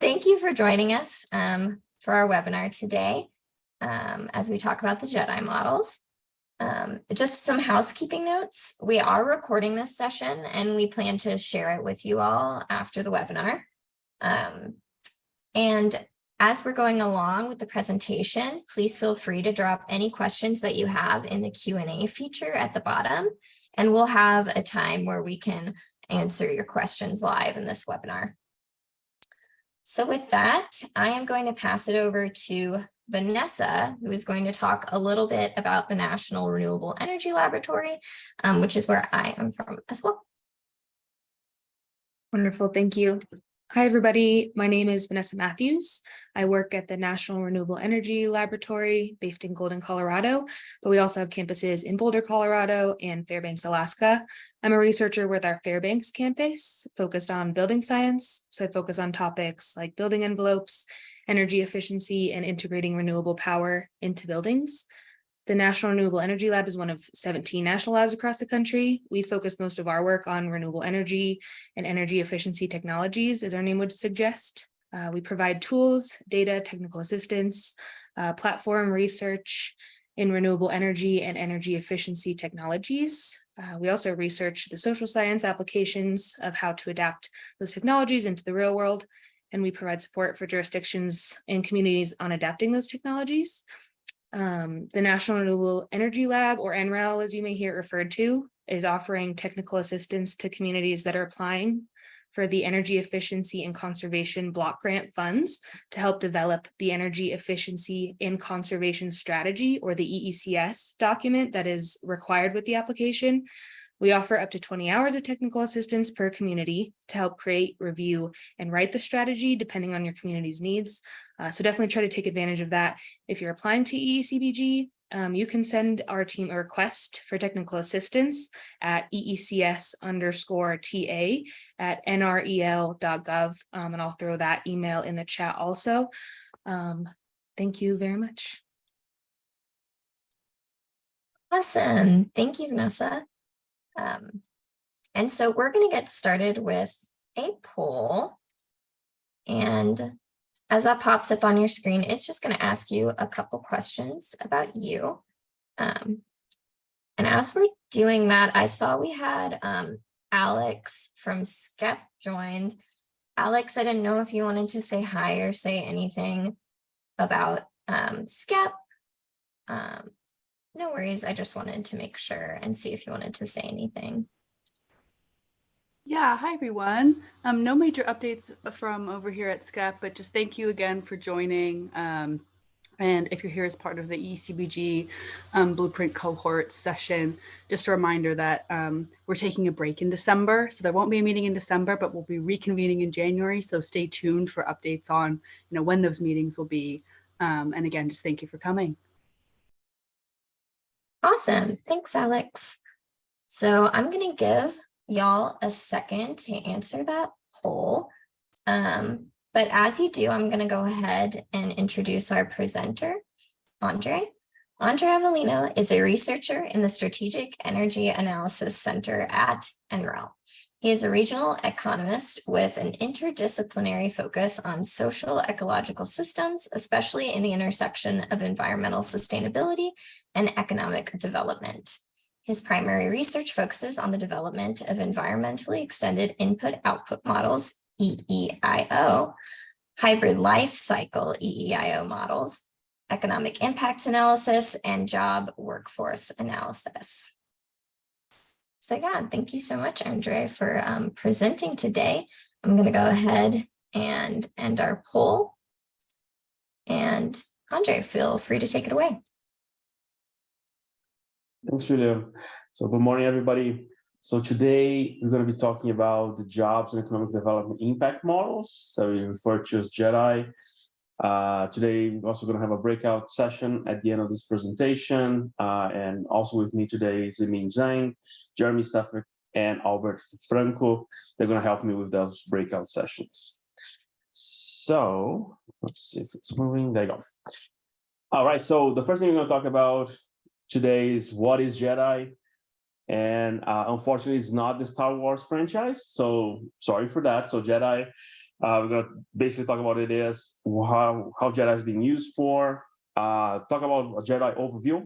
Thank you for joining us for our webinar today as we talk about the JEDI models. Just some housekeeping notes. We are recording this session and we plan to share it with you all after the webinar. And as we're going along with the presentation, please feel free to drop any questions that you have in the Q&A feature at the bottom, and we'll have a time where we can answer your questions live in this webinar. So with that, I am going to pass it over to Vanessa, who is going to talk a little bit about the National Renewable Energy Laboratory, which is where I am from as well. Wonderful, thank you. Hi, everybody. My name is Vanessa Matthews. I work at the National Renewable Energy Laboratory based in Golden, Colorado, but we also have campuses in Boulder, Colorado and Fairbanks, Alaska. I'm a researcher with our Fairbanks campus focused on building science. So I focus on topics like building envelopes, energy efficiency, and integrating renewable power into buildings. The National Renewable Energy Lab is one of 17 national labs across the country. We focus most of our work on renewable energy and energy efficiency technologies, as our name would suggest. We provide tools, data, technical assistance, platform research in renewable energy and energy efficiency technologies. We also research the social science applications of how to adapt those technologies into the real world, and we provide support for jurisdictions and communities on adapting those technologies. The National Renewable Energy Lab, or NREL, as you may hear it referred to, is offering technical assistance to communities that are applying for the Energy Efficiency and Conservation Block Grant funds to help develop the Energy Efficiency and Conservation Strategy, or the EECS document that is required with the application. We offer up to 20 hours of technical assistance per community to help create, review, and write the strategy depending on your community's needs. So definitely try to take advantage of that. If you're applying to EECBG, you can send our team a request for technical assistance at EECS_TA@nrel.gov, and I'll throw that email in the chat also. Thank you very much. Awesome. Thank you, Vanessa. And so we're going to get started with a poll, and as that pops up on your screen, it's just going to ask you a couple questions about you. And as we're doing that, I saw we had Alex from SCEP joined. Alex, I didn't know if you wanted to say hi or say anything about SCEP. No worries, I just wanted to make sure and see if you wanted to say anything. Yeah, hi everyone. No major updates from over here at SCEP, but just thank you again for joining. And if you're here as part of the EECBG Blueprint Cohort session, just a reminder that we're taking a break in December, so there won't be a meeting in December, but we'll be reconvening in January. So stay tuned for updates on when those meetings will be. And again, just thank you for coming. Awesome. Thanks, Alex. So I'm going to give y'all a second to answer that poll. But as you do, I'm going to go ahead and introduce our presenter, Andre. Andre Avellino is a researcher in the Strategic Energy Analysis Center at NREL. He is a regional economist with an interdisciplinary focus on social ecological systems, especially in the intersection of environmental sustainability and economic development. His primary research focuses on the development of environmentally extended input-output models, EEIO, hybrid life cycle EEIO models, economic impact analysis, and job workforce analysis. So yeah, thank you so much, Andre, for presenting today. I'm going to go ahead and end our poll. And Andre, feel free to take it away. Thanks, Julia. So good morning, everybody. So today we're going to be talking about the jobs and economic development impact models that we refer to as JEDI. Today, we're also going to have a breakout session at the end of this presentation. And also with me today is Emin Zhang, Jeremy Steffek, and Albert Franco. They're going to help me with those breakout sessions. So let's see if it's moving. There you go. All right. So the first thing we're going to talk about today is what is JEDI. And unfortunately, it's not the Star Wars franchise. So sorry for that. So JEDI We're going to basically talk about it is how JEDI is being used for, talk about a JEDI overview,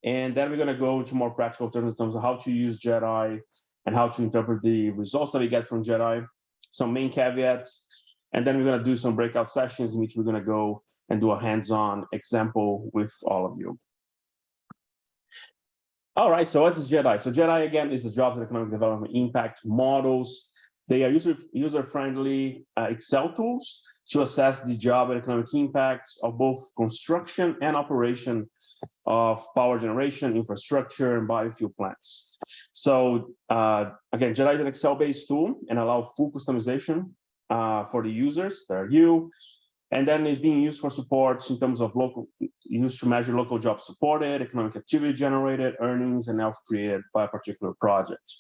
and then we're going to go into more practical terms in terms of how to use JEDI and how to interpret the results that we get from JEDI, some main caveats, and then we're going to do some breakout sessions in which we're going to go and do a hands-on example with all of you. All right, so what is JEDI? So JEDI, again, is the Jobs and Economic Development Impact Models. They are user-friendly Excel tools to assess the job and economic impacts of both construction and operation of power generation, infrastructure, and biofuel plants. So again, JEDI is an Excel-based tool and allows full customization for the users, that are you, and then it's being used for support in terms of used to measure local jobs supported, economic activity generated, earnings, and wealth created by a particular project.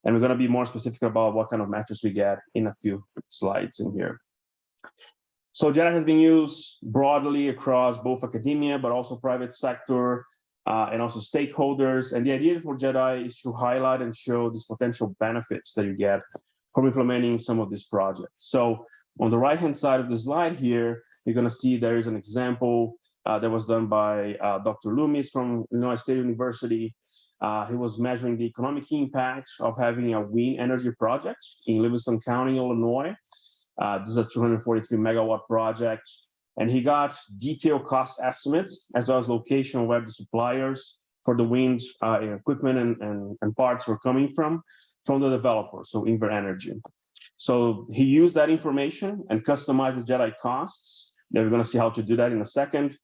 And we're going to be more specific about what kind of metrics we get in a few slides in here. So JEDI has been used broadly across both academia, but also private sector, and also stakeholders. And the idea for JEDI is to highlight and show these potential benefits that you get from implementing some of these projects. So on the right-hand side of the slide here, you're going to see there is an example that was done by Dr. Loomis from Illinois State University. He was measuring the economic impact of having a wind energy project in Livingston County, Illinois. This is a 243 megawatt project, and he got detailed cost estimates as well as location where the suppliers for the wind equipment and parts were coming from the developer, so Inver Energy. So he used that information and customized the JEDI costs. Then we're going to see how to do that in a second,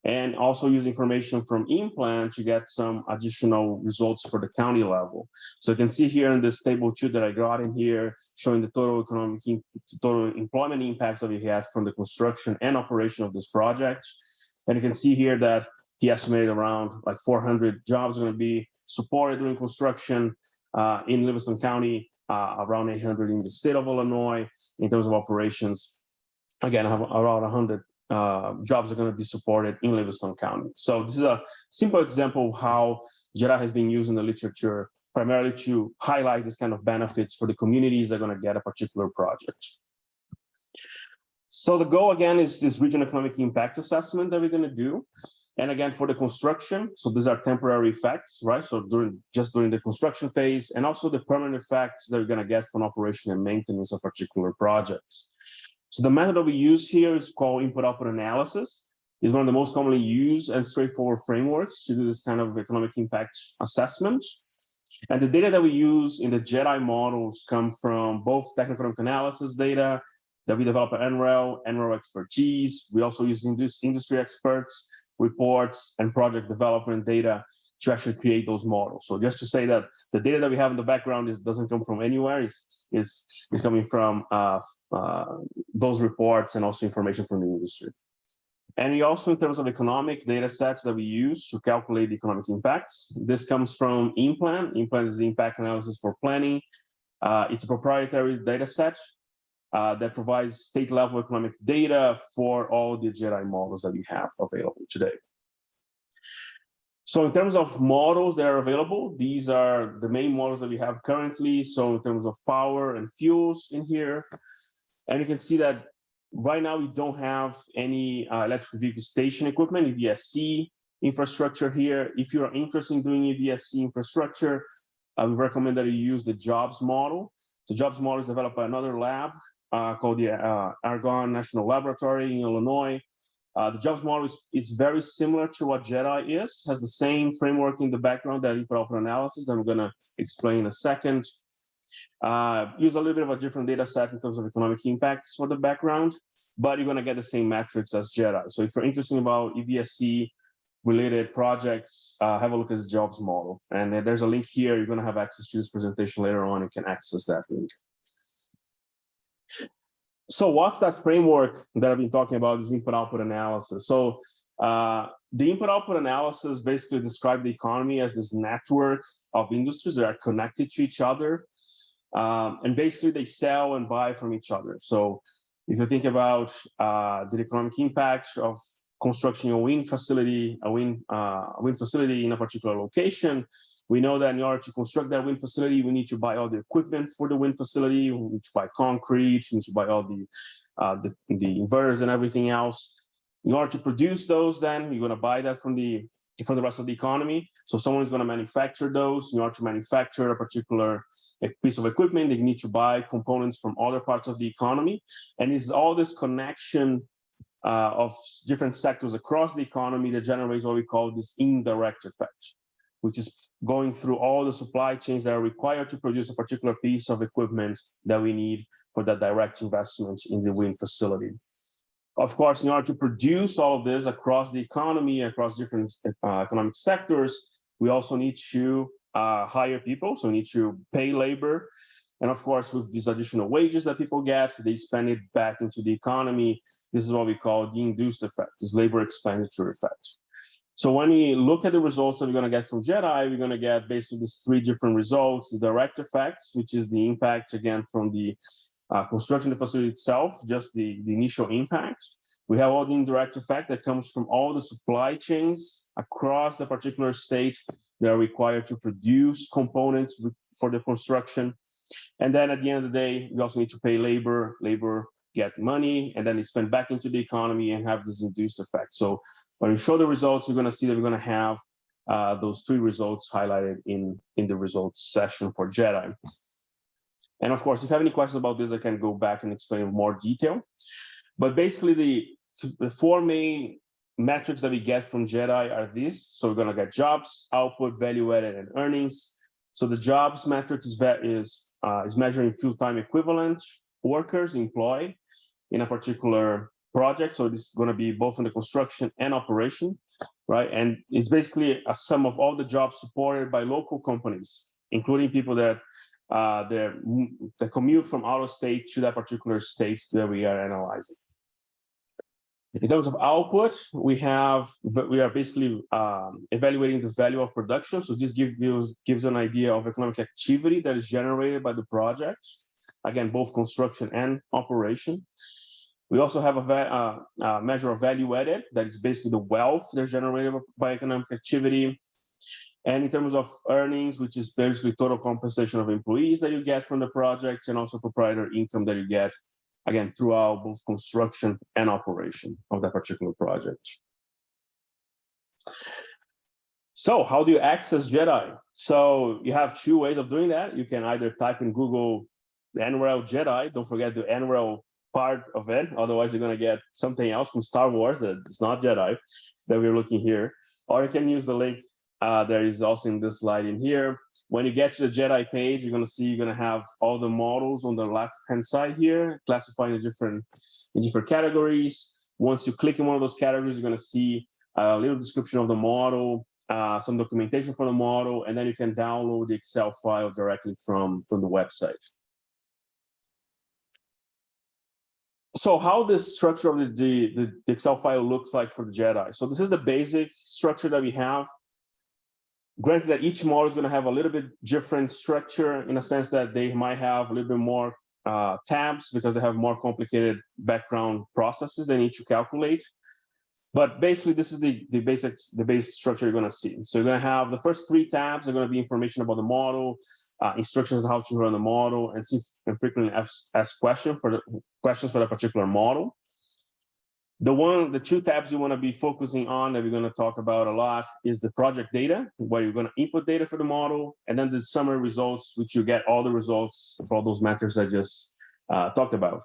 and also use information from in-plan to get some additional results for the county level. So you can see here in this table 2 that I got in here, showing the total employment impacts that we had from the construction and operation of this project. And you can see here that he estimated around like 400 jobs are going to be supported during construction in Livingston County, around 800 in the state of Illinois. In terms of operations, again, around 100 jobs are going to be supported in Livingston County. So this is a simple example of how JEDI has been used in the literature, primarily to highlight this kind of benefits for the communities that are going to get a particular project. So the goal, again, is this regional economic impact assessment that we're going to do. And again, for the construction, so these are temporary effects, right? So during the construction phase, and also the permanent effects that we're going to get from operation and maintenance of particular projects. So the method that we use here is called input-output analysis. It's one of the most commonly used and straightforward frameworks to do this kind of economic impact assessment. And the data that we use in the JEDI models come from both technical economic analysis data that we develop at NREL expertise. We also use industry experts, reports, and project development data to actually create those models. So just to say that the data that we have in the background doesn't come from anywhere, is coming from those reports and also information from the industry. And we also, in terms of economic data sets that we use to calculate the economic impacts, this comes from in-plan. In-plan is the impact analysis for planning. It's a proprietary data set that provides state-level economic data for all the JEDI models that we have available today. So in terms of models that are available, these are the main models that we have currently. So in terms of power and fuels in here, and you can see that right now we don't have any electric vehicle station equipment, EVSC infrastructure here. If you are interested in doing EVSC infrastructure, I would recommend that you use the jobs model. The jobs model is developed by another lab called the Argonne National Laboratory in Illinois. The jobs model is very similar to what JEDI is, has the same framework in the background that input-output analysis that I'm going to explain in a second. Use a little bit of a different data set in terms of economic impacts for the background, but you're going to get the same metrics as JEDI. So if you're interested about EVSC related projects, have a look at the jobs model. And there's a link here. You're going to have access to this presentation later on. You can access that link. So what's that framework that I've been talking about, is input-output analysis. So the input-output analysis basically describes the economy as this network of industries that are connected to each other. And basically they sell and buy from each other. So if you think about the economic impact of constructing a wind facility, in a particular location, We know that in order to construct that wind facility, we need to buy all the equipment for the wind facility. We need to buy concrete, we need to buy all the inverters and everything else. In order to produce those, then you're going to buy that from the rest of the economy. So someone's going to manufacture those. In order to manufacture a particular piece of equipment, they need to buy components from other parts of the economy. And it's all this connection of different sectors across the economy that generates what we call this indirect effect, which is going through all the supply chains that are required to produce a particular piece of equipment that we need for that direct investment in the wind facility. Of course, in order to produce all of this across the economy, across different economic sectors, we also need to hire people, so we need to pay labor. And of course, with these additional wages that people get, they spend it back into the economy. This is what we call the induced effect, this labor expenditure effect. So when we look at the results that we're going to get from JEDI, we're going to get basically these three different results: the direct effects, which is the impact, again, from the construction of the facility itself, just the initial impact. We have all the indirect effect that comes from all the supply chains across the particular state that are required to produce components for the construction. And then at the end of the day, we also need to pay labor, get money, and then it's spent back into the economy and have this induced effect. So when we show the results, you're going to see that we're going to have those three results highlighted in the results session for JEDI. And of course, if you have any questions about this, I can go back and explain in more detail. But basically, the four main metrics that we get from JEDI are these. So we're going to get jobs, output, value added, and earnings. So the jobs metric is measuring full-time equivalent workers employed in a particular project. So this is going to be both in the construction and operation, right? And it's basically a sum of all the jobs supported by local companies, including people that commute from out of state to that particular state that we are analyzing. In terms of output, we are basically evaluating the value of production. So this gives you an idea of economic activity that is generated by the project. Again, both construction and operation. We also have a measure of value added, that is basically the wealth that's generated by economic activity. And in terms of earnings, which is basically total compensation of employees that you get from the project, and also proprietary income that you get, again, throughout both construction and operation of that particular project. So how do you access JEDI? So you have two ways of doing that. You can either type in Google the NREL JEDI. Don't forget the NREL part of it. Otherwise, you're going to get something else from Star Wars that is not JEDI that we're looking here. Or you can use the link that is also in this slide in here. When you get to the JEDI page, you're going to see you're going to have all the models on the left-hand side here, classified in different categories. Once you click in one of those categories, you're going to see a little description of the model, some documentation for the model, and then you can download the Excel file directly from the website. So how this structure of the Excel file looks like for the JEDI. So this is the basic structure that we have. Granted that each model is going to have a little bit different structure in a sense that they might have a little bit more tabs because they have more complicated background processes they need to calculate. But basically, this is the basic structure you're going to see. So you're going to have the first three tabs are going to be information about the model, instructions on how to run the model, and frequently ask questions for that particular model. The two tabs you want to be focusing on that we're going to talk about a lot is the project data, where you're going to input data for the model, and then the summary results, which you get all the results for all those metrics I just talked about.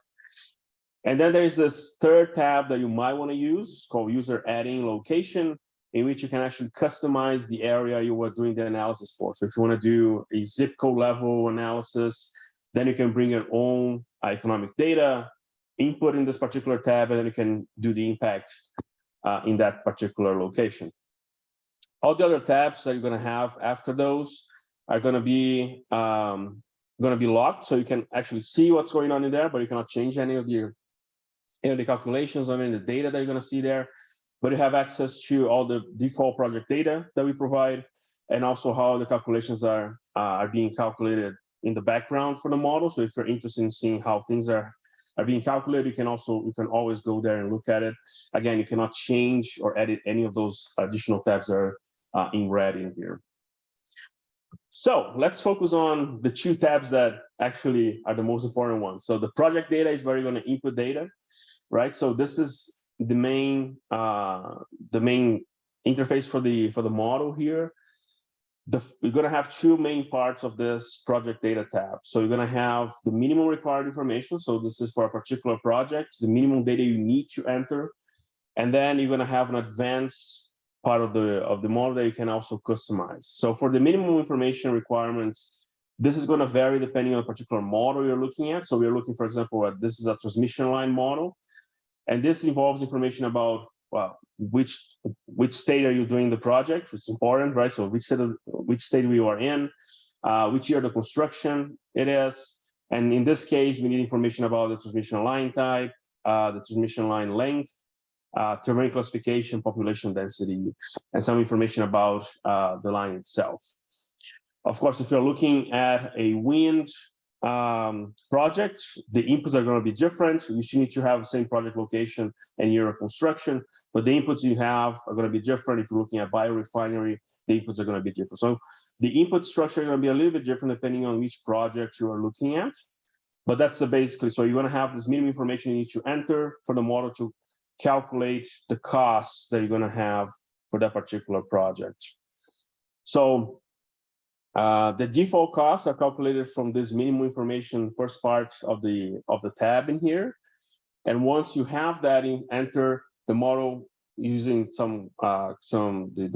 And then there's this third tab that you might want to use called user adding location, in which you can actually customize the area you were doing the analysis for. So if you want to do a zip code level analysis, then you can bring your own economic data, input in this particular tab, and then you can do the impact in that particular location. All the other tabs that you're going to have after those are going to be locked, so you can actually see what's going on in there, but you cannot change any of the calculations or any of the data that you're going to see there. But you have access to all the default project data that we provide, and also how the calculations are being calculated in the background for the model. So if you're interested in seeing how things are being calculated, you can always go there and look at it. Again, you cannot change or edit any of those additional tabs that are in red in here. So let's focus on the two tabs that actually are the most important ones. So the project data is where you're going to input data, right? So this is the main interface for the model here. You're going to have two main parts of this project data tab. So you're going to have the minimum required information. So this is for a particular project, the minimum data you need to enter. And then you're going to have an advanced part of the model that you can also customize. So for the minimum information requirements, this is going to vary depending on a particular model you're looking at. So we're looking, for example, at this is a transmission line model. And this involves information about, well, which state are you doing the project, which is important, right? So which state we are in, which year the construction it is. And in this case, we need information about the transmission line type, the transmission line length, terrain classification, population density, and some information about the line itself. Of course, if you're looking at a wind project, the inputs are going to be different. You should need to have the same project location and year of construction, but the inputs you have are going to be different. If you're looking at biorefinery, the inputs are going to be different. So the input structure is going to be a little bit different depending on which project you are looking at. But that's basically, so you're going to have this minimum information you need to enter for the model to calculate the costs that you're going to have for that particular project. So the default costs are calculated from this minimum information first part of the tab in here. And once you have that enter the model using the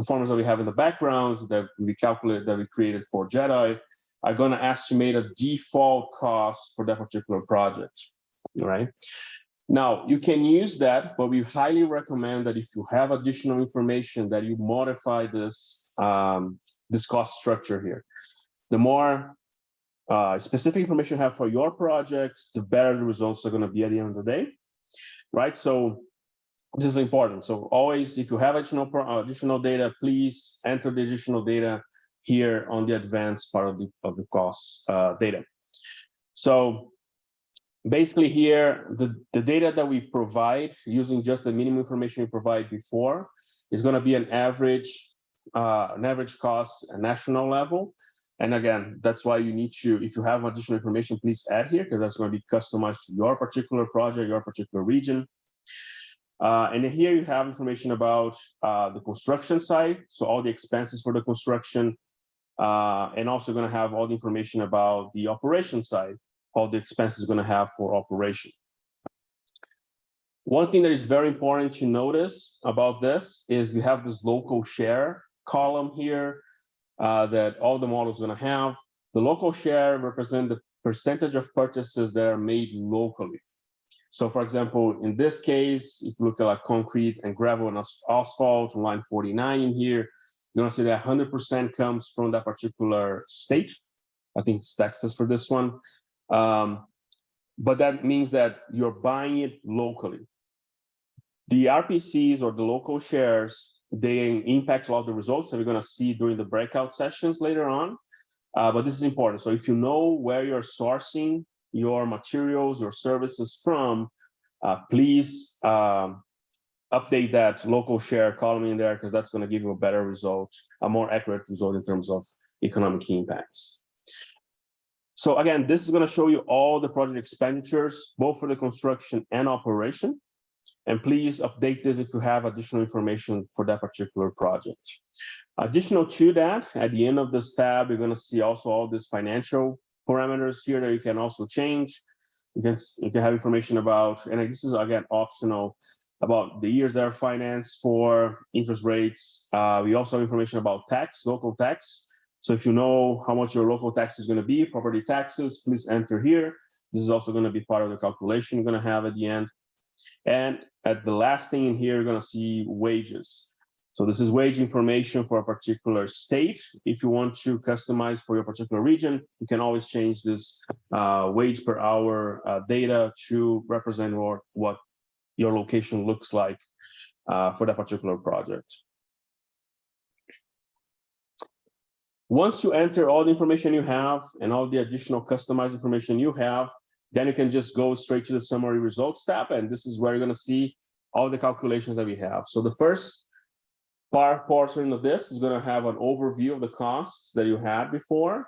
formulas that we have in the background that we created for JEDI are going to estimate a default cost for that particular project, right? Now, you can use that, but we highly recommend that if you have additional information that you modify this, this cost structure here. The more specific information you have for your project, the better the results are going to be at the end of the day, right? So this is important. So always, if you have additional data, please enter the additional data here on the advanced part of the cost data. So basically here, the data that we provide using just the minimum information we provide before is going to be an average cost at national level. And again, that's why you need to, if you have additional information, please add here, because that's going to be customized to your particular project, your particular region. And here you have information about the construction site, so all the expenses for the construction, and also going to have all the information about the operation side, all the expenses going to have for operation. One thing that is very important to notice about this is we have this local share column here that all the models are going to have. The local share represents the percentage of purchases that are made locally. So for example, in this case, if you look at like concrete and gravel and asphalt, line 49 in here, you're going to see that 100% comes from that particular state. I think it's Texas for this one. But that means that you're buying it locally. The RPCs or the local shares, they impact a lot of the results that we're going to see during the breakout sessions later on. But this is important. So if you know where you're sourcing your materials, your services from, please update that local share column in there, because that's going to give you a better result, a more accurate result in terms of economic impacts. So again, this is going to show you all the project expenditures, both for the construction and operation. And please update this if you have additional information for that particular project. Additional to that, at the end of this tab, you're going to see also all these financial parameters here that you can also change. You can have information about, and this is again optional, about the years that are financed for, interest rates. We also have information about tax, local tax. So if you know how much your local tax is going to be, property taxes, please enter here. This is also going to be part of the calculation you're going to have at the end. And at the last thing in here, you're going to see wages. So this is wage information for a particular state. If you want to customize for your particular region, you can always change this wage per hour data to represent what your location looks like for that particular project. Once you enter all the information you have and all the additional customized information you have, then you can just go straight to the summary results tab. And this is where you're going to see all the calculations that we have. So the first part portion of this is going to have an overview of the costs that you had before.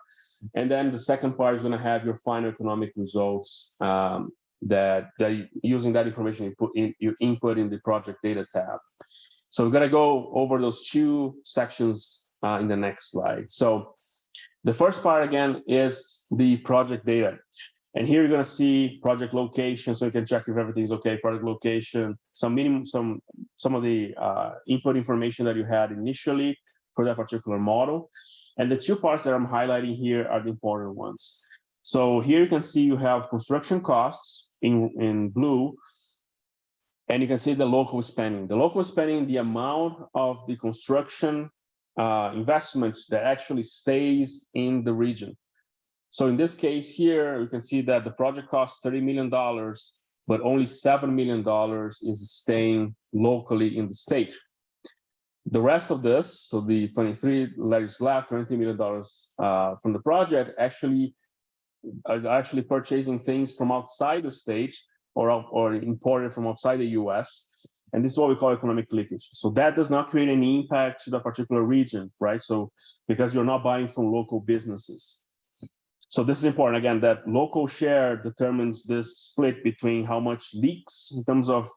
And then the second part is going to have your final economic results that using that information you input in the project data tab. So we're going to go over those two sections in the next slide. So the first part, again, is the project data. And here you're going to see project location, so you can check if everything's okay, project location, some of the input information that you had initially for that particular model. And the two parts that I'm highlighting here are the important ones. So here you can see you have construction costs in blue, and you can see the local spending. The local spending, the amount of the construction investment that actually stays in the region. So in this case here, you can see that the project costs $30 million, but only $7 million is staying locally in the state. The rest of this, so the 23 letters left, $23 million from the project, actually are purchasing things from outside the state or imported from outside the US. And this is what we call economic leakage. So that does not create any impact to the particular region, right? So because you're not buying from local businesses. So this is important, again, that local share determines this split between how much leaks in terms of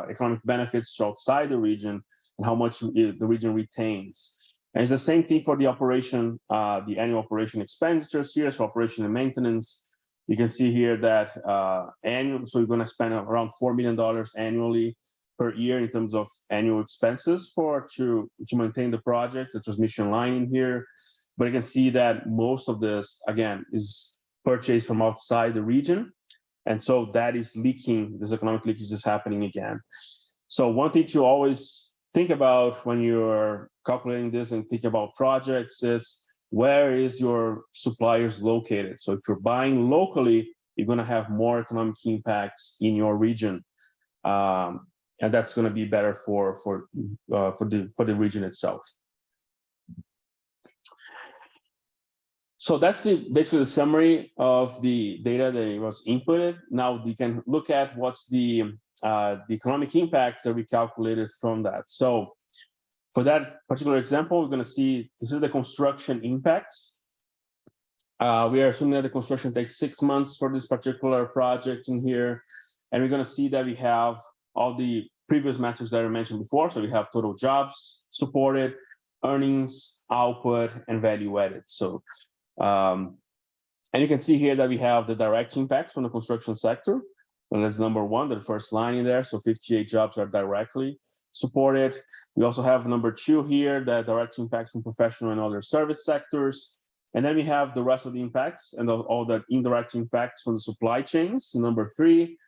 economic benefits outside the region and how much the region retains. And it's the same thing for the operation, the annual operation expenditures here, so operation and maintenance. You can see here that so you're going to spend around $4 million annually per year in terms of annual expenses to maintain the project, the transmission line in here. But you can see that most of this, again, is purchased from outside the region. And so that is leaking, this economic leakage is happening again. So one thing to always think about when you're calculating this and think about projects is, where is your suppliers located? So if you're buying locally, you're going to have more economic impacts in your region. And that's going to be better for the region itself. So that's basically the summary of the data that was inputted. Now we can look at what's the economic impacts that we calculated from that. So for that particular example, we're going to see this is the construction impacts. We are assuming that the construction takes 6 months for this particular project in here. And we're going to see that we have all the previous metrics that I mentioned before. So we have total jobs supported, earnings, output, and value added. So and you can see here that we have the direct impacts from the construction sector. And that's number one, the first line in there. So 58 jobs are directly supported. We also have number two here, the direct impacts from professional and other service sectors. And then we have the rest of the impacts and all the indirect impacts from the supply chains, number three,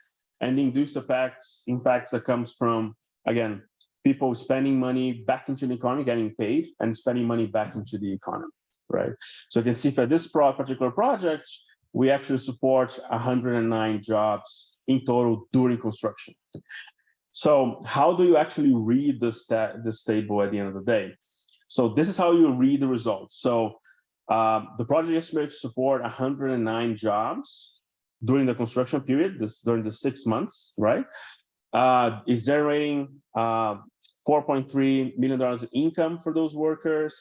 and the induced impacts that comes from, again, people spending money back into the economy, getting paid, and spending money back into the economy, right? So you can see for this particular project, we actually support 109 jobs in total during construction. So how do you actually read this table at the end of the day? So this is how you read the results. So the project estimates to support 109 jobs during the construction period, during the 6 months, right? Is generating $4.3 million in income for those workers.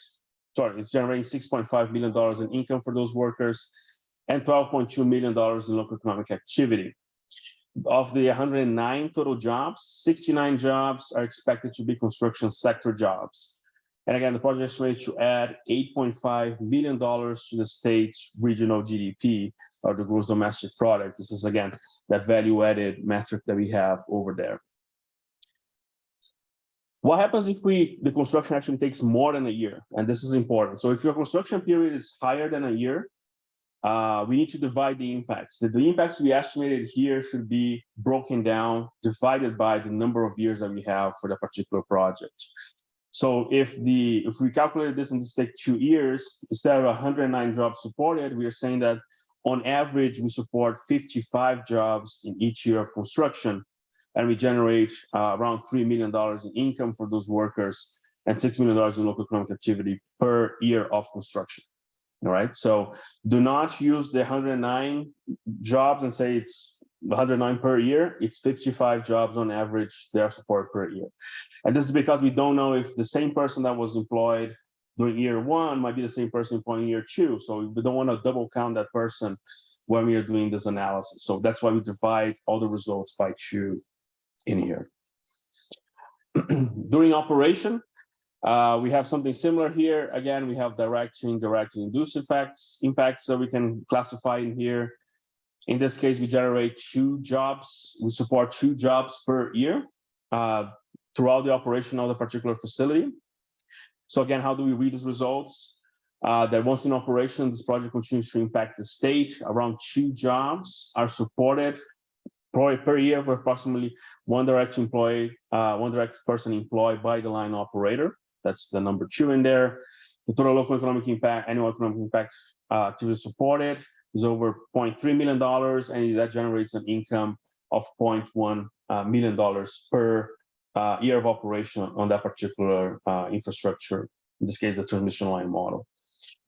Sorry, it's generating $6.5 million in income for those workers and $12.2 million in local economic activity. Of the 109 total jobs, 69 jobs are expected to be construction sector jobs. And again, the project is estimated to add $8.5 million to the state's regional GDP, or the gross domestic product. This is, again, that value-added metric that we have over there. What happens if the construction actually takes more than a year? And this is important. So if your construction period is higher than a year, we need to divide the impacts. The impacts we estimated here should be broken down, divided by the number of years that we have for the particular project. So if we calculated this and this take 2 years, instead of 109 jobs supported, we are saying that on average, we support 55 jobs in each year of construction, and we generate around $3 million in income for those workers and $6 million in local economic activity per year of construction. All right, so do not use the 109 jobs and say it's 109 per year, it's 55 jobs on average they are supported per year. And this is because we don't know if the same person that was employed during year one might be the same person employed in year two. So we don't want to double count that person when we are doing this analysis. So that's why we divide all the results by 2 in here. During operation, we have something similar here. Again, we have direct and indirect induced impacts that we can classify in here. In this case, we generate 2 jobs. We support 2 jobs per year throughout the operation of the particular facility. So again, how do we read these results? That once in operation, this project continues to impact the state. Around 2 jobs are supported per year for approximately one direct person employed by the line operator. That's the number 2 in there. The total local economic impact, annual economic impact to be supported is over $0.3 million, and that generates an income of $0.1 million per year of operation on that particular infrastructure, in this case, the transmission line model.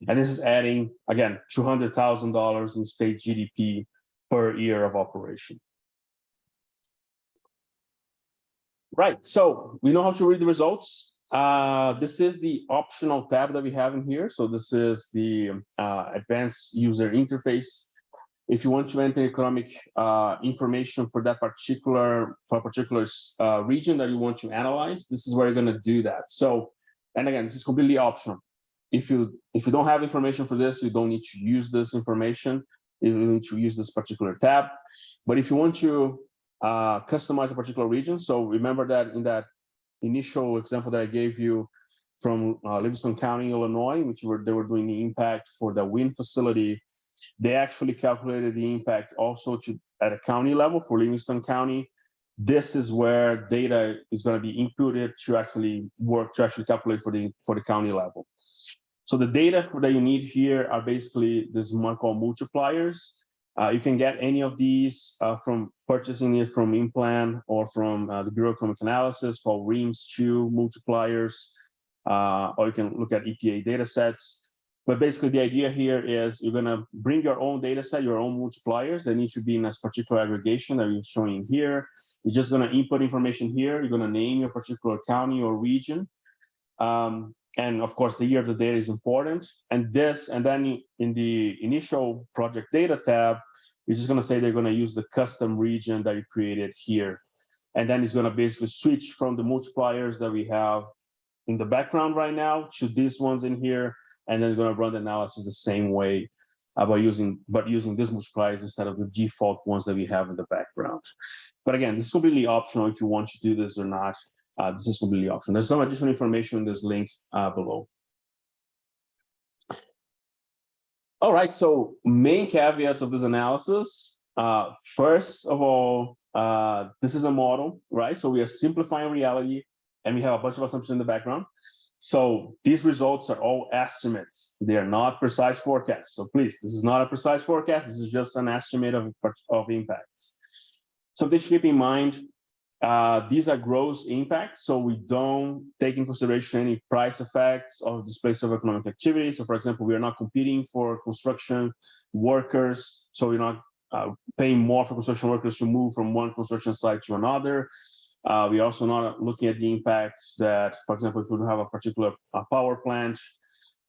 And this is adding, again, $200,000 in state GDP per year of operation. Right, so we know how to read the results. This is the optional tab that we have in here. So this is the advanced user interface. If you want to enter economic information for that particular region that you want to analyze, this is where you're going to do that. So, and again, this is completely optional. If you don't have information for this, you don't need to use this information. You need to use this particular tab. But if you want to customize a particular region, so remember that in that initial example that I gave you from Livingston County, Illinois, which they were doing the impact for the wind facility, they actually calculated the impact also at a county level for Livingston County. This is where data is going to be inputted to actually calculate for the county level. So the data that you need here are basically this one called multipliers. You can get any of these from purchasing it from Implan or from the Bureau of Economic Analysis called REAMS2 multipliers, or you can look at EPA data sets. But basically the idea here is you're gonna bring your own data set, your own multipliers that need to be in this particular aggregation that you're showing here. You're just gonna input information here. You're gonna name your particular county or region. And of course, the year of the data is important. And then in the initial project data tab, you're just going to say they're going to use the custom region that you created here. And then it's going to basically switch from the multipliers that we have in the background right now to these ones in here. And then it's going to run the analysis the same way using these multipliers instead of the default ones that we have in the background. But again, this is completely optional if you want to do this or not. This is completely optional. There's some additional information in this link below. All right, so main caveats of this analysis. First of all, this is a model, right? So we are simplifying reality and we have a bunch of assumptions in the background. So these results are all estimates. They are not precise forecasts. So please, this is not a precise forecast. This is just an estimate of impacts. Something to keep in mind, these are gross impacts, so we don't take in consideration any price effects of displacement of economic activity. So for example, we are not competing for construction workers, so we're not paying more for construction workers to move from one construction site to another. We're also not looking at the impact that, for example, if we have a particular power plant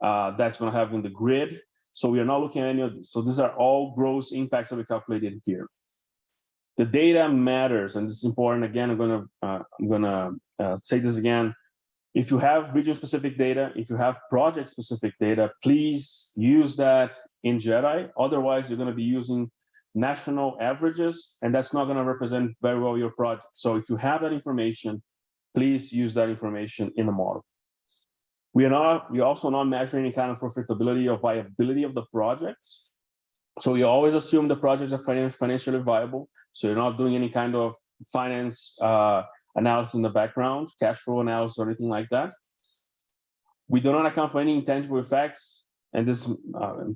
that's going to have in the grid. So we are not looking at any of these. So these are all gross impacts that we calculated here. The data matters, and this is important. Again, I'm gonna say this again. If you have region-specific data, if you have project-specific data, please use that in JEDI. Otherwise, you're going to be using national averages, and that's not going to represent very well your project. So if you have that information, please use that information in the model. We're also not measuring any kind of profitability or viability of the projects. So you always assume the projects are financially viable. So you're not doing any kind of finance analysis in the background, cash flow analysis or anything like that. We do not account for any intangible effects. And this,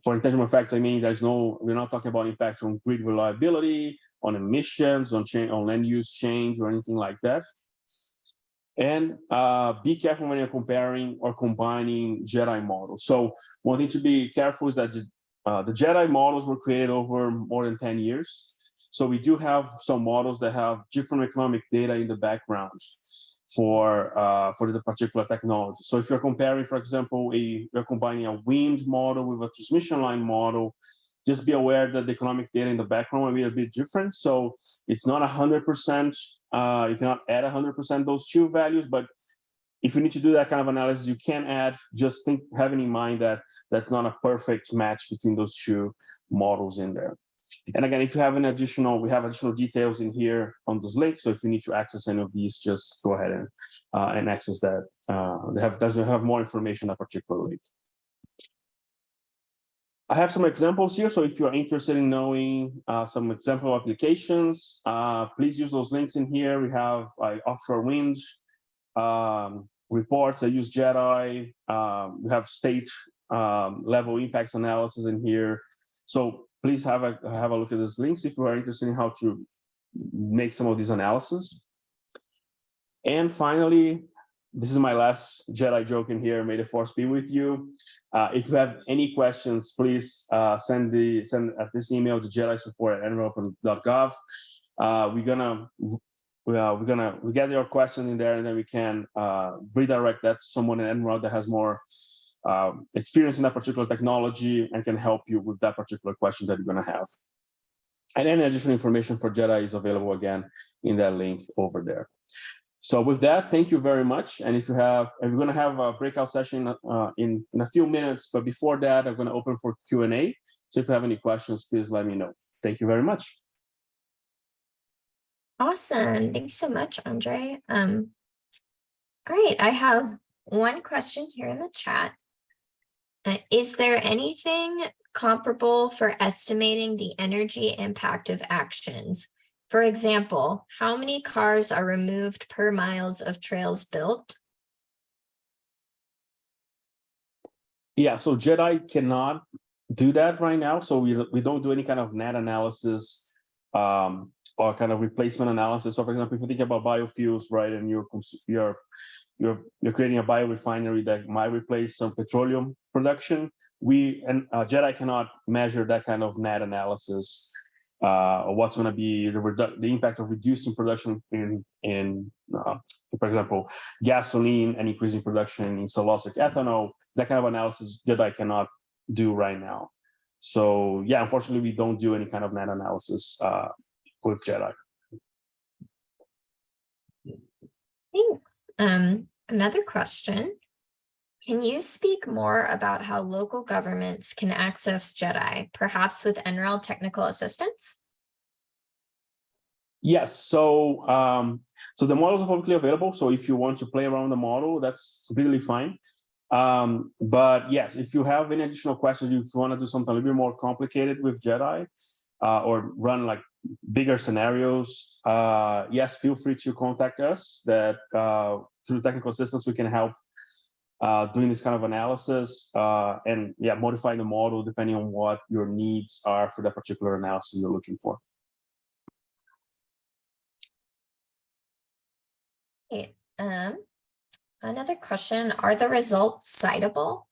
for intangible effects, I mean, we're not talking about impact on grid reliability, on emissions, on land use change or anything like that. And be careful when you're comparing or combining JEDI models. So one thing to be careful is that the JEDI models were created over more than 10 years. So we do have some models that have different economic data in the background for the particular technology. So if you're comparing, for example, you're combining a wind model with a transmission line model, just be aware that the economic data in the background will be a bit different. So it's not 100%, you cannot add 100% those two values, but if you need to do that kind of analysis, you can add, just having in mind that that's not a perfect match between those two models in there. And again, if you have we have additional details in here on this link. So if you need to access any of these, just go ahead and access that. They have more information on that particular link. I have some examples here. So if you're interested in knowing some example applications, please use those links in here. We have offshore wind reports that use JEDI. We have state level impacts analysis in here. So please have a look at these links if you are interested in how to make some of these analyses. And finally, this is my last JEDI joke in here. May the force be with you. If you have any questions, please send at this email to jedisupport@nrel.gov. We get your question in there, and then we can redirect that to someone in NREL that has more experience in that particular technology and can help you with that particular question that you're going to have. And any additional information for JEDI is available again in that link over there. So with that, thank you very much. And we're going to have a breakout session in a few minutes, but before that, I'm going to open for Q&A. So if you have any questions, please let me know. Thank you very much. Awesome. Thanks so much, Andre. All right, I have one question here in the chat. Is there anything comparable for estimating the energy impact of actions? For example, how many cars are removed per miles of trails built? Yeah, so JEDI cannot do that right now. So we don't do any kind of net analysis or kind of replacement analysis. So for example, if you think about biofuels, right, and you're creating a biorefinery that might replace some petroleum production, JEDI cannot measure that kind of net analysis or what's going to be the impact of reducing production in for example, gasoline and increasing production in cellulosic ethanol. That kind of analysis JEDI cannot do right now. So yeah, unfortunately, we don't do any kind of net analysis with JEDI. Thanks. Another question. Can you speak more about how local governments can access JEDI, perhaps with NREL technical assistance? Yes, so the models are publicly available. So if you want to play around the model, that's completely fine. But yes, if you have any additional questions, if you want to do something a little bit more complicated with JEDI or run like bigger scenarios, yes, feel free to contact us. That through technical assistance, we can help doing this kind of analysis and yeah, modifying the model depending on what your needs are for that particular analysis you're looking for. Okay. Another question, are the results citable?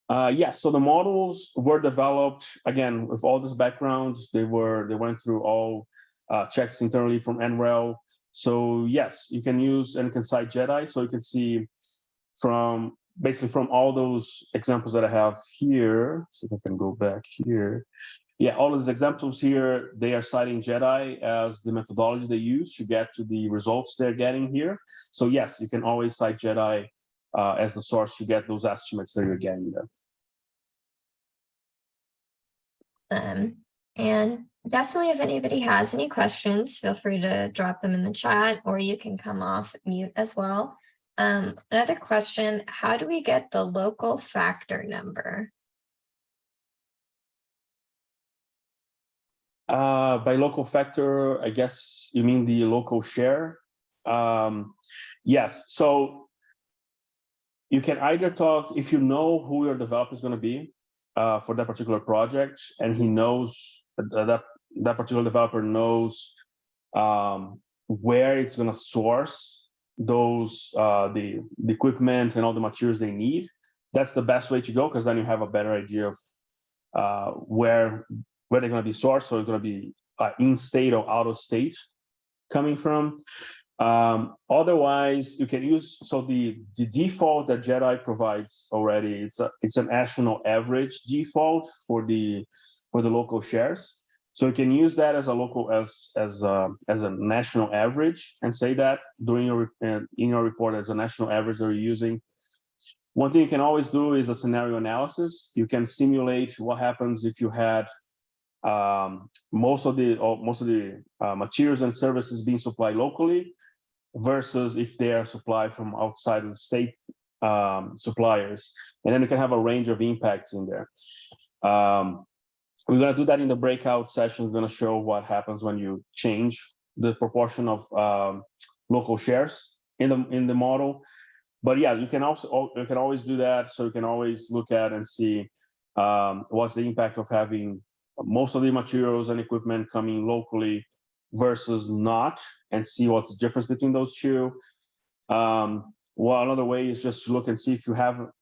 Yes, so the models were developed, again, with all this background. They went through all checks internally from NREL. So yes, you can use and can cite JEDI. So you can see basically from all those examples that I have here. So if I can go back here. Yeah, all of these examples here, they are citing JEDI as the methodology they use to get to the results they're getting here. So yes, you can always cite JEDI as the source to get those estimates that you're getting there. And definitely, if anybody has any questions, feel free to drop them in the chat, or you can come off mute as well. Another question, how do we get the local factor number? By local factor, I guess you mean the local share. Yes, so you can either talk, if you know who your developer is going to be for that particular project, and he knows that particular developer knows where it's going to source those the equipment and all the materials they need. That's the best way to go, because then you have a better idea of where they're going to be sourced. So it's going to be in-state or out-of-state coming from. Otherwise, you can use, so the default that JEDI provides already, it's a national average default for the local shares. So you can use that as a local as a national average and say that during your in your report as a national average that you're using. One thing you can always do is a scenario analysis. You can simulate what happens if you had most of the materials and services being supplied locally versus if they are supplied from outside of the state suppliers, and then you can have a range of impacts in there. We're going to do that in the breakout session. We're going to show what happens when you change the proportion of local shares in the model. But yeah, you can always do that. So you can always look at and see what's the impact of having most of the materials and equipment coming locally versus not, and see what's the difference between those two. Well, another way is just to look and see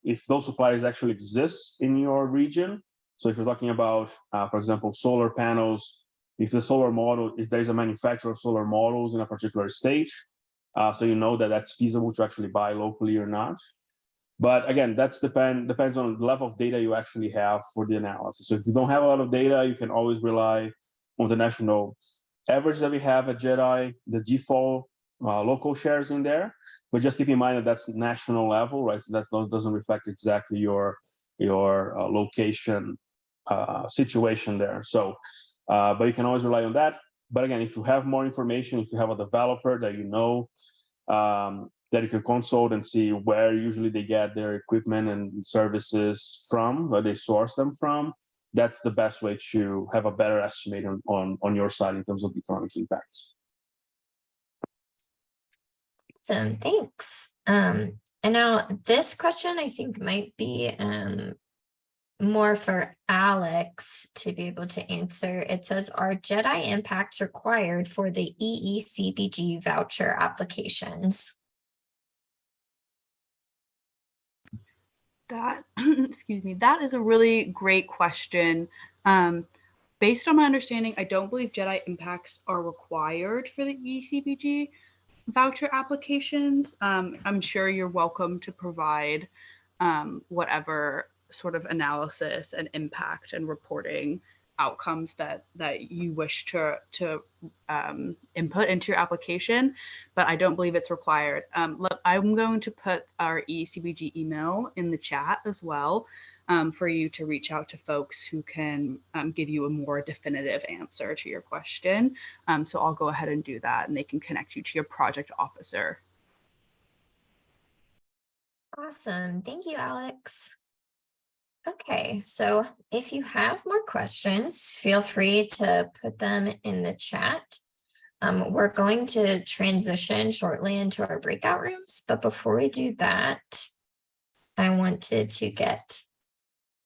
if those suppliers actually exist in your region. So if you're talking about, for example, solar panels, if there's a manufacturer of solar models in a particular state, so you know that that's feasible to actually buy locally or not. But again, depends on the level of data you actually have for the analysis. So if you don't have a lot of data, you can always rely on the national average that we have at JEDI, the default local shares in there. But just keep in mind that that's national level, right? So that doesn't reflect exactly your location situation there. So, but you can always rely on that. But again, if you have more information, if you have a developer that you know, that you can consult and see where usually they get their equipment and services from, where they source them from, that's the best way to have a better estimate on your side in terms of economic impacts. Awesome, thanks. And now this question I think might be more for Alex to be able to answer. It says, are JEDI impacts required for the EECBG voucher applications? That, excuse me, that is a really great question. Based on my understanding, I don't believe JEDI impacts are required for the EECBG voucher applications. I'm sure you're welcome to provide whatever sort of analysis and impact and reporting outcomes that you wish to input into your application, but I don't believe it's required. I'm going to put our EECBG email in the chat as well for you to reach out to folks who can give you a more definitive answer to your question. So I'll go ahead and do that, and they can connect you to your project officer. Awesome, thank you, Alex. Okay, so if you have more questions, feel free to put them in the chat. We're going to transition shortly into our breakout rooms, but before we do that, I wanted to get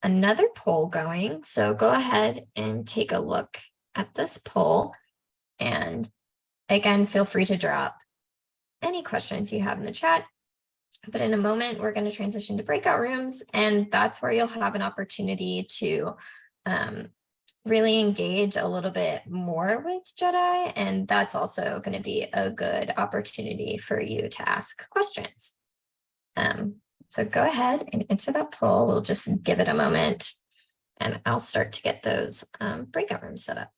another poll going. So go ahead and take a look at this poll. And again, feel free to drop any questions you have in the chat. But in a moment, we're going to transition to breakout rooms, and that's where you'll have an opportunity to really engage a little bit more with JEDI, and that's also going to be a good opportunity for you to ask questions. So go ahead and answer that poll. We'll just give it a moment, and I'll start to get those breakout rooms set up.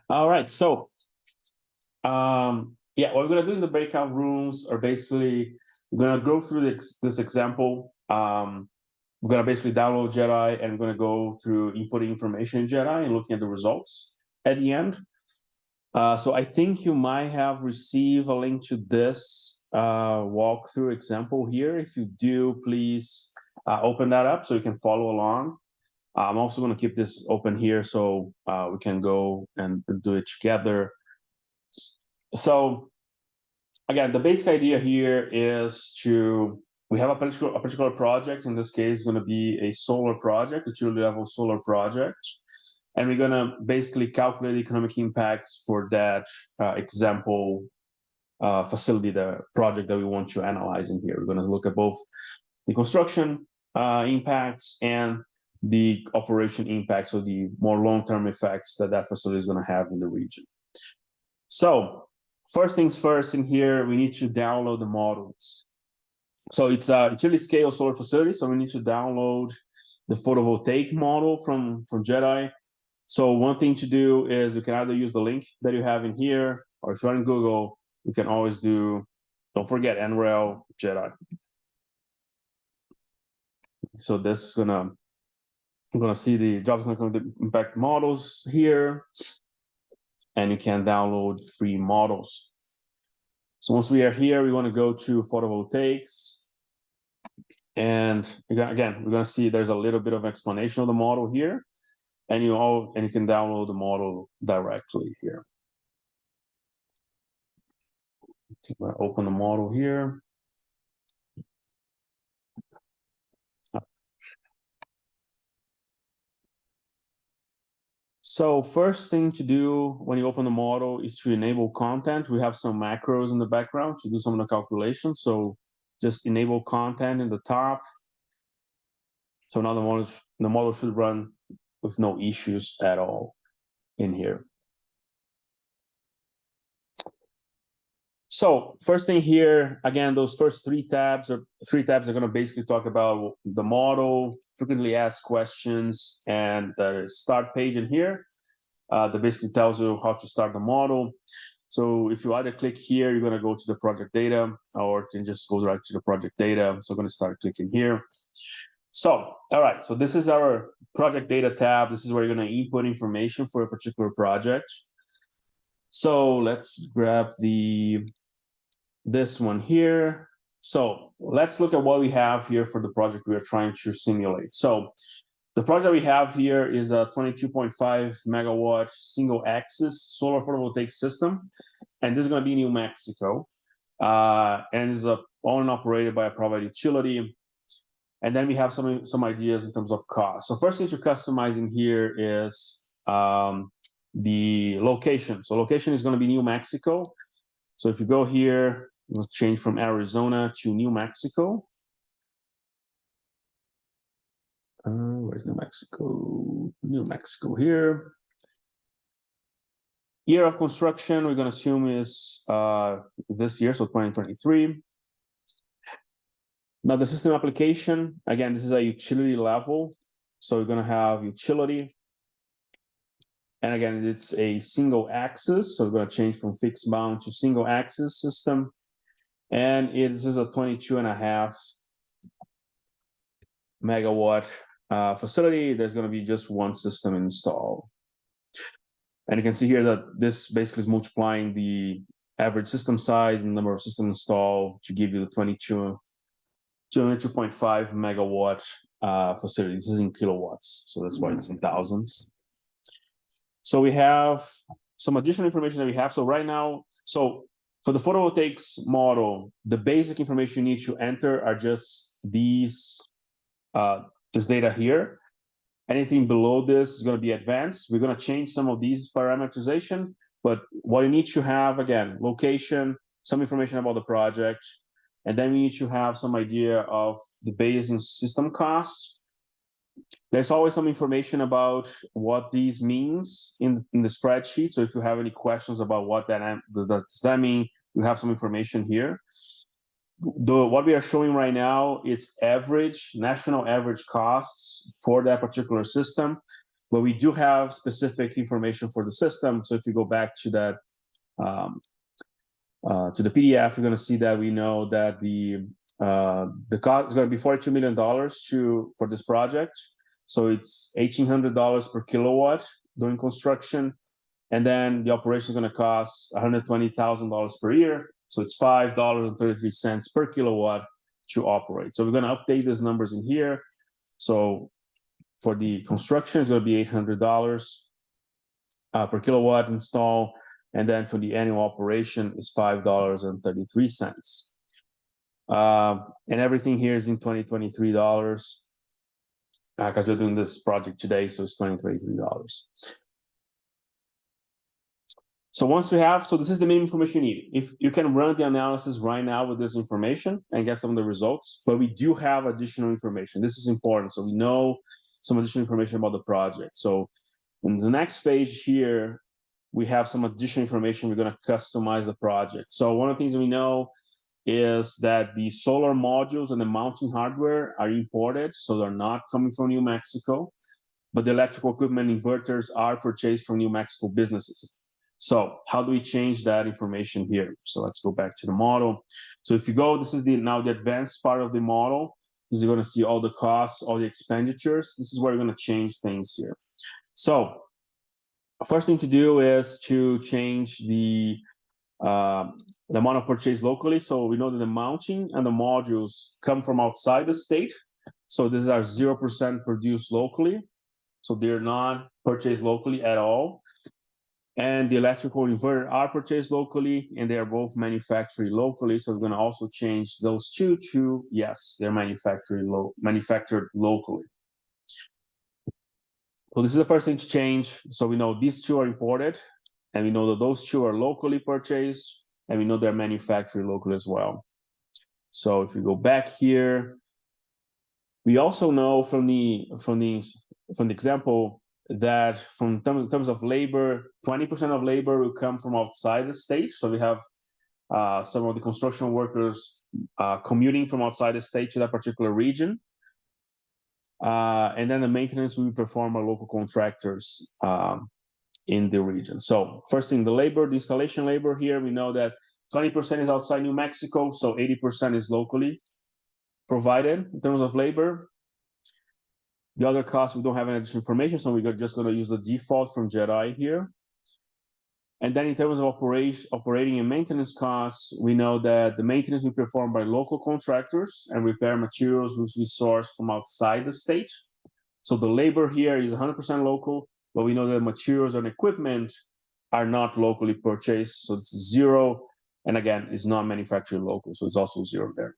All right, so yeah, what we're going to do in the breakout rooms are basically, we're going to go through this example. We're going to basically download JEDI, and we're going to go through inputting information in JEDI and looking at the results at the end. So I think you might have received a link to this walkthrough example here. If you do, please open that up so you can follow along. I'm also going to keep this open here so we can go and do it together. So again, the basic idea here is we have a particular project. In this case, it's going to be a solar project, a utility level solar project. And we're going to basically calculate the economic impacts for that example facility, the project that we want to analyze in here. We're going to look at both the construction impacts and the operation impacts or the more long-term effects that that facility is going to have in the region. So first things first, in here, we need to download the models. So it's a utility scale solar facility, so we need to download the photovoltaic model from JEDI. So one thing to do is you can either use the link that you have in here, or if you're in Google, you can always do, don't forget, NREL JEDI. So this is gonna, I'm gonna see the jobs impact models here, and you can download free models. So once we are here, we want to go to photovoltaics. And again, we're going to see there's a little bit of explanation of the model here, and you can download the model directly here. I'm going to open the model here. So first thing to do when you open the model is to enable content. We have some macros in the background to do some of the calculations. So just enable content in the top. So now the model should run with no issues at all in here. So first thing here, again, those first three tabs are going to basically talk about the model, frequently asked questions, and the start page in here that basically tells you how to start the model. So if you either click here, you're going to go to the project data, or you can just go right to the project data. So I'm going to start clicking here. So, all right, so this is our project data tab. This is where you're going to input information for a particular project. So let's grab this one here. So let's look at what we have here for the project we are trying to simulate. So the project we have here is a 22.5 megawatt single axis solar photovoltaic system. And this is going to be in New Mexico. And is owned and operated by a private utility. And then we have some ideas in terms of cost. So first thing to customize in here is the location. So location is going to be New Mexico. So if you go here, we'll change from Arizona to New Mexico. Where's New Mexico? New Mexico here. Year of construction, we're going to assume is this year, so 2023. Now the system application, again, this is a utility level. So we're going to have utility. And again, it's a single axis. So we're going to change from fixed bound to single axis system. And it is a 22.5 megawatt facility. There's going to be just one system installed. And you can see here that this basically is multiplying the average system size and number of systems installed to give you the 22.5 megawatt facility. This is in kilowatts, so that's why it's in thousands. So we have some additional information that we have. So right now, so for the photovoltaics model, the basic information you need to enter are just these, this data here. Anything below this is going to be advanced. We're going to change some of these parameterization, but what you need to have, again, location, some information about the project, and then we need to have some idea of the base and system costs. There's always some information about what these means in the spreadsheet. So if you have any questions about what that does that mean, you have some information here. What we are showing right now is national average costs for that particular system, but we do have specific information for the system. So if you go back to that, to the PDF, you're going to see that we know that the cost is going to be $42 million for this project. So it's $1,800 per kilowatt during construction, and then the operation is going to cost $120,000 per year. So it's $5.33 per kilowatt to operate. So we're going to update these numbers in here. So for the construction, it's going to be $800 per kilowatt install. And then for the annual operation is $5.33. And everything here is in 2023 dollars because we're doing this project today. So it's 2023 dollars. So once we have, so this is the main information you need. If you can run the analysis right now with this information and get some of the results, but we do have additional information. This is important. So we know some additional information about the project. So in the next page here, we have some additional information. We're going to customize the project. So one of the things we know is that the solar modules and the mounting hardware are imported, so they're not coming from New Mexico, but the electrical equipment inverters are purchased from New Mexico businesses. So how do we change that information here? So let's go back to the model. So if you go, this is now the advanced part of the model. You're going to see all the costs, all the expenditures. This is where we're going to change things here. So first thing to do is to change the amount of purchase locally. So we know that the mounting and the modules come from outside the state. So these are 0% produced locally. So they're not purchased locally at all. And the electrical inverter are purchased locally, and they are both manufactured locally. So we're going to also change those two to yes, they're manufactured locally. So this is the first thing to change. So we know these two are imported, and we know that those two are locally purchased, and we know they're manufactured locally as well. So if we go back here, we also know from the example that from terms of labor, 20% of labor will come from outside the state. So we have some of the construction workers commuting from outside the state to that particular region. And then the maintenance will be performed by local contractors in the region. So first thing, the labor, the installation labor here, we know that 20% is outside New Mexico, so 80% is locally provided in terms of labor. The other costs, we don't have any additional information, so we're just going to use the default from JEDI here. And then in terms of operating and maintenance costs, we know that the maintenance will be performed by local contractors and repair materials which we source from outside the state. So the labor here is 100% local, but we know that materials and equipment are not locally purchased. So it's 0, and again, it's not manufactured local, so it's also 0 there.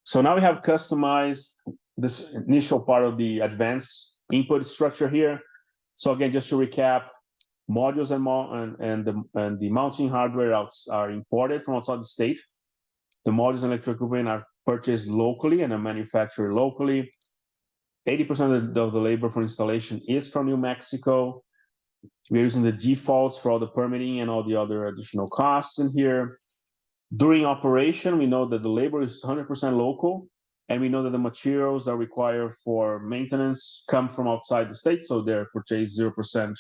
So now we have customized this initial part of the advanced input structure here. So again, just to recap, modules and the mounting hardware are imported from outside the state. The modules and electrical equipment are purchased locally and are manufactured locally. 80% of the labor for installation is from New Mexico. We're using the defaults for all the permitting and all the other additional costs in here. During operation, we know that the labor is 100% local, and we know that the materials that are required for maintenance come from outside the state, so they're purchased 0%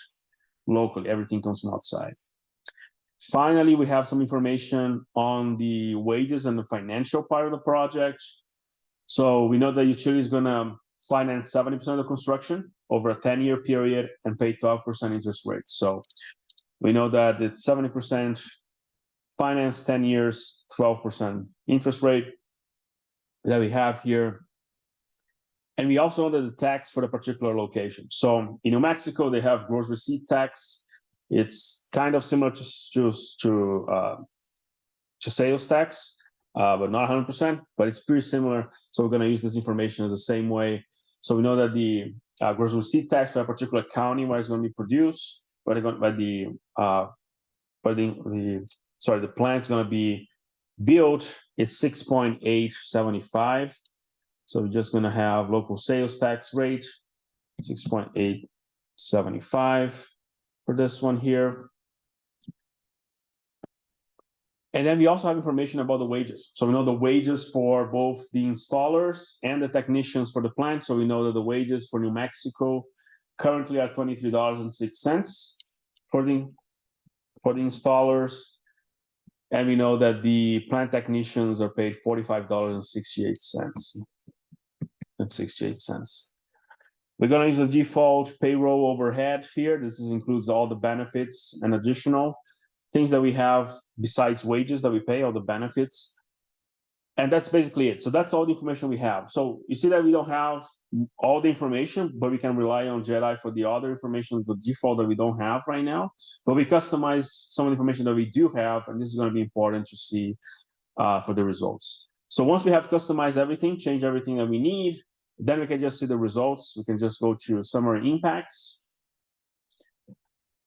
locally. Everything comes from outside. Finally, we have some information on the wages and the financial part of the project. So we know that utility is going to finance 70% of the construction over a 10-year period and pay 12% interest rate. So we know that it's 70% finance, 10 years, 12% interest rate that we have here. And we also know that the tax for the particular location. So in New Mexico, they have gross receipt tax. It's kind of similar to sales tax, but not 100%, but it's pretty similar. So we're going to use this information as the same way. So we know that the gross receipt tax for a particular county where it's going to be produced, the plant's going to be built is 6.875. So we're just going to have local sales tax rate 6.875 for this one here. And then we also have information about the wages. So we know the wages for both the installers and the technicians for the plant. So we know that the wages for New Mexico currently are $23.06 for the installers. And we know that the plant technicians are paid $45.68. We're going to use the default payroll overhead here. This includes all the benefits and additional things that we have besides wages that we pay, all the benefits. And that's basically it. So that's all the information we have. So you see that we don't have all the information, but we can rely on JEDI for the other information, the default that we don't have right now. But we customize some of the information that we do have, and this is going to be important to see for the results. So once we have customized everything, change everything that we need, then we can just see the results. We can just go to summary impacts.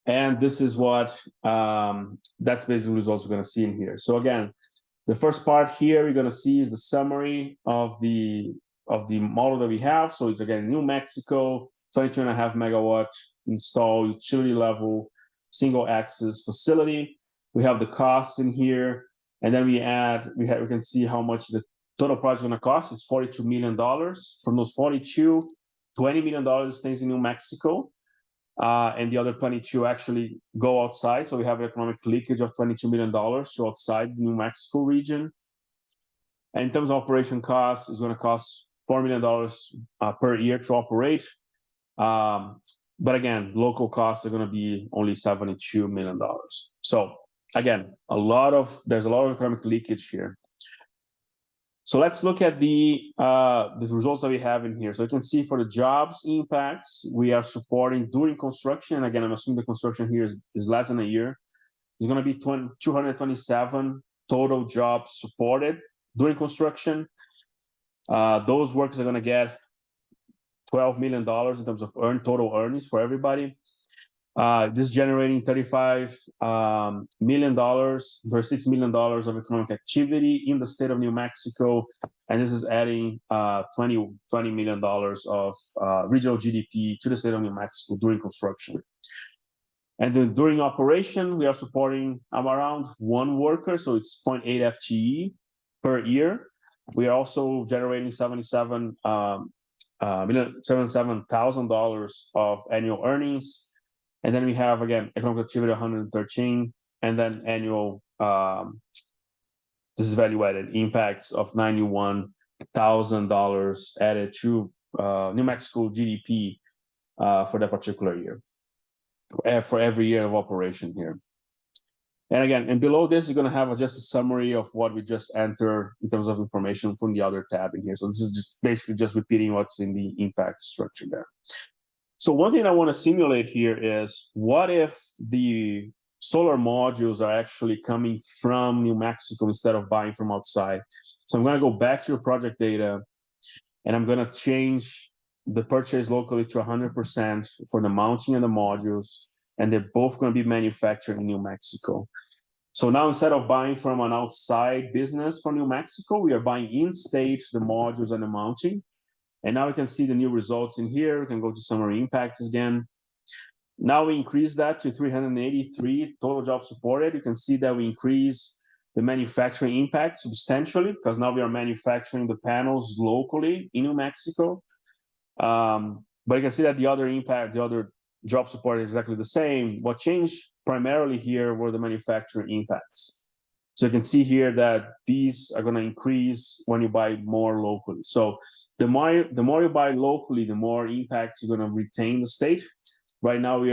And this is what, that's basically the results we're going to see in here. So again, the first part here you're going to see is the summary of the the model that we have. So it's again New Mexico, 22.5 megawatt install utility level single axis facility. We have the costs in here, and then we can see how much the total project is going to cost. It's $42 million. From those 42, $20 million stays in New Mexico, and the other 22 actually go outside. So we have an economic leakage of $22 million to outside the New Mexico region. And in terms of operation costs, it's going to cost $4 million per year to operate. But again, local costs are going to be only $72 million. So again, there's a lot of economic leakage here. So let's look at the results that we have in here. So you can see for the jobs impacts, we are supporting during construction. And again, I'm assuming the construction here is less than a year. There's going to be 227 total jobs supported during construction. Those workers are going to get $12 million in terms of total earnings for everybody. This is generating $36 million of economic activity in the state of New Mexico, and this is adding $20 million of regional GDP to the state of New Mexico during construction. And then during operation, we are supporting around one worker, so it's 0.8 FTE per year. We are also generating $77,000 of annual earnings. And then we have, again, economic activity 113, and then annual, this is value-added impacts of $91,000 added to New Mexico GDP for that particular year, for every year of operation here. And again, and below this, you're going to have just a summary of what we just entered in terms of information from the other tab in here. So this is just basically just repeating what's in the impact structure there. So one thing I want to simulate here is, what if the solar modules are actually coming from New Mexico instead of buying from outside? So I'm going to go back to the project data, and I'm going to change the purchase locally to 100% for the mounting and the modules, and they're both going to be manufactured in New Mexico. So now, instead of buying from an outside business from New Mexico, we are buying in-state the modules and the mounting. And now we can see the new results in here. We can go to summary impacts again. Now we increase that to 383 total jobs supported. You can see that we increase the manufacturing impact substantially, because now we are manufacturing the panels locally in New Mexico. But you can see that the other impact, the other job support is exactly the same. What changed primarily here were the manufacturing impacts. So you can see here that these are going to increase when you buy more locally. So the more you buy locally, the more impacts you're going to retain the state. Right now we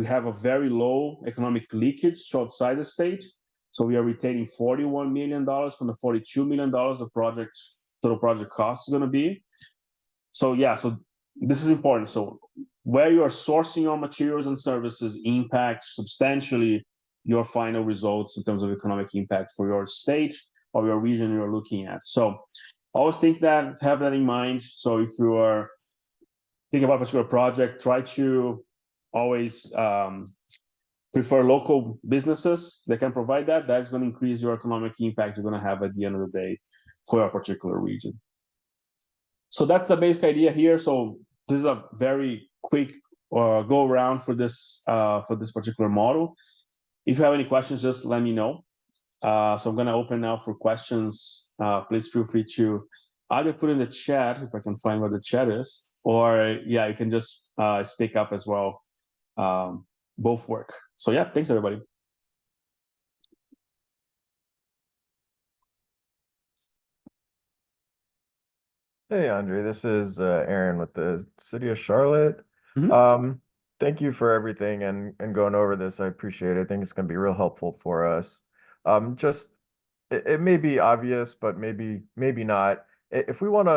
have a very low economic leakage outside the state. So we are retaining $41 million from the $42 million the total project cost is going to be. So yeah, so this is important. So where you are sourcing your materials and services impact substantially your final results in terms of economic impact for your state or your region you're looking at. So always have that in mind. So if you are thinking about a particular project, try to always prefer local businesses that can provide that. That's going to increase your economic impact you're going to have at the end of the day for a particular region. So that's the basic idea here. So this is a very quick go around for this particular model. If you have any questions, just let me know. So I'm going to open now for questions. Please feel free to either put in the chat, if I can find where the chat is, or yeah, you can just speak up as well. Both work. So yeah, thanks everybody. Hey, Andre, this is Aaron with the City of Charlotte. Thank you for everything and going over this. I appreciate it. I think it's going to be real helpful for us. It may be obvious, but maybe not. If we want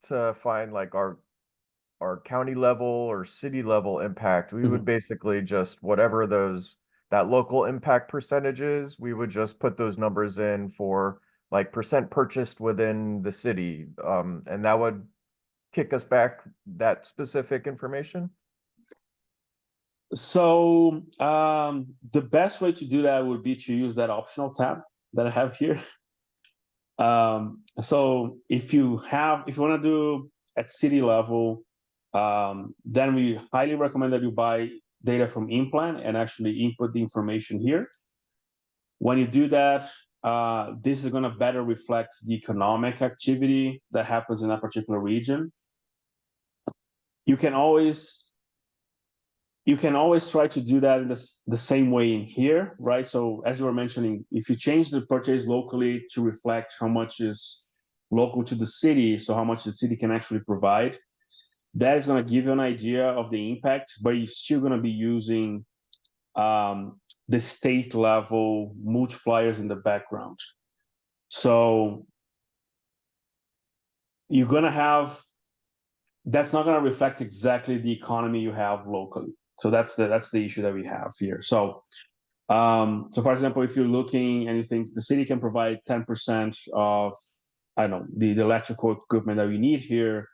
to find like our county level or city level impact, we would basically just whatever that local impact percentages, we would just put those numbers in for like percent purchased within the city, and that would kick us back that specific information. So the best way to do that would be to use that optional tab that I have here. So if you want to do at city level, then we highly recommend that you buy data from InPlan and actually input the information here. When you do that, this is going to better reflect the economic activity that happens in that particular region. You can always try to do that in the same way in here, right? So as you were mentioning, if you change the purchase locally to reflect how much is local to the city, so how much the city can actually provide, that is going to give you an idea of the impact, but you're still going to be using the state level multipliers in the background. So you're going to have, that's not going to reflect exactly the economy you have locally. So that's the issue that we have here. So, so for example, if you're looking and you think the city can provide 10% of, I don't know, the electrical equipment that we need here,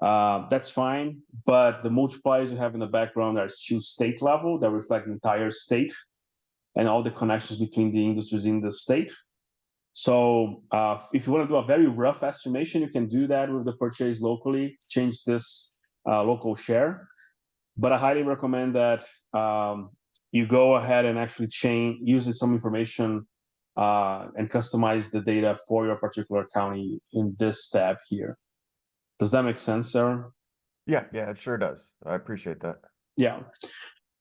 that's fine. But the multipliers you have in the background are still state level that reflect the entire state and all the connections between the industries in the state. So if you want to do a very rough estimation, you can do that with the purchase locally, change this local share. But I highly recommend that you go ahead and actually use some information and customize the data for your particular county in this step here. Does that make sense, Sarah? Yeah, it sure does. I appreciate that. Yeah.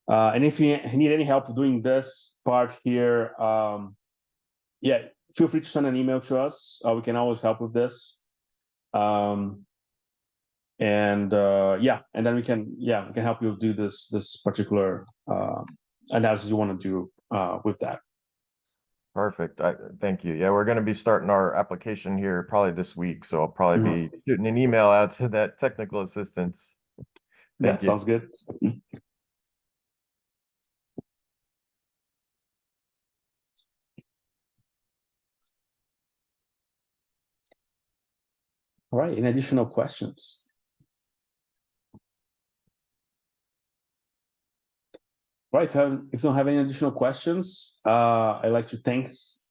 And if you need any help doing this part here, yeah, feel free to send an email to us. We can always help with this. And then we can help you do this particular analysis you want to do with that. Perfect. Thank you. Yeah, we're going to be starting our application here probably this week, so I'll probably be shooting an email out to that technical assistance. Thank you. Sounds good. All right. Any additional questions? Right. If you don't have any additional questions, I'd like to thank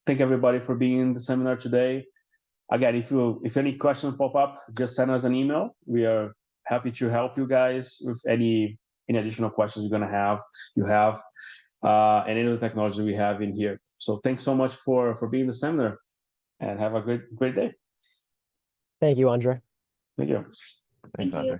everybody for being in the seminar today. Again, if any questions pop up, just send us an email. We are happy to help you guys with any additional questions you're gonna have. And any of the technology we have in here. So thanks so much for being in the seminar, and have a great day. Thank you, Andre. Thank you. Thanks, Thank you. Andre.